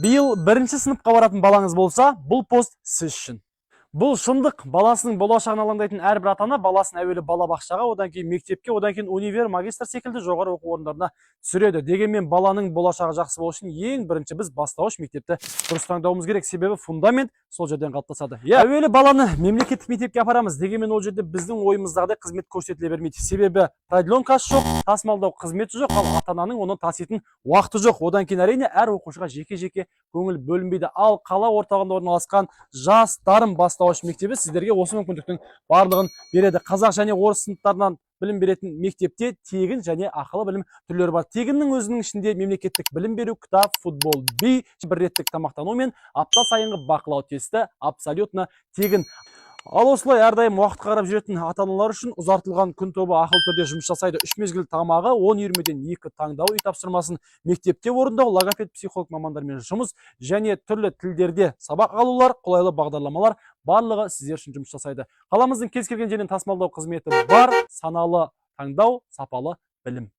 Биыл бірінші сыныпқа баратын балаңыз болса, бұл пост сіз үшін. Бұл шындық. Баласының болашағын алаңдайтын әрбір ата-ана баласын әуелі балабақшаға, одан кейін мектепке, одан кейін универ, магистр секілді жоғары оқу орындарына түсіреді. Дегенмен баланың болашағы жақсы болу үшін ең бірінші біз бастауыш мектепті дұрыс таңдауымыз керек, себебі фундамент сол жерден қалыптасады. Әуелі баланы мемлекеттік мектепке апарамыз, дегенмен ол жерде біздің ойымыздағыдай қызмет көрсетіле бермейді. Себебі продленкасы жоқ, тасымалдау қызметі жоқ, ал ата-ананың оны таситын уақыты жоқ. Одан кейін әрине әр оқушыға жеке-жеке көңіл бөлінбейді. Ал қала орталығында орналасқан Жас Дарын бастауыш мектебі сіздерге осы мүмкіндіктің барлығын береді. Қазақ және орыс сыныптарынан білім беретін мектепте тегін және ақылы білім түрлері бар. Тегіннің өзінің ішінде мемлекеттік білім беру, кітап, футбол, би, бір реттік тамақтану мен апта сайынғы бақылау тесті абсолютно тегін. Ал осылай әрдайым уақыт қарап жүретін ата-аналар үшін ұзартылған күн тобы ақылы түрде жұмыс жасайды. 3 мезгіл тамағы, 10-20-ден 2 таңдау үй тапсырмасын мектепте орындау, логопед психолог мамандармен жұмыс және түрлі тілдерде сабақ алулар, қолайлы бағдарламалар барлығы сіздер үшін жұмыс жасайды. Қаламыздың кез келген жерінен тасымалдау қызметі бар, саналы таңдау, сапалы білім.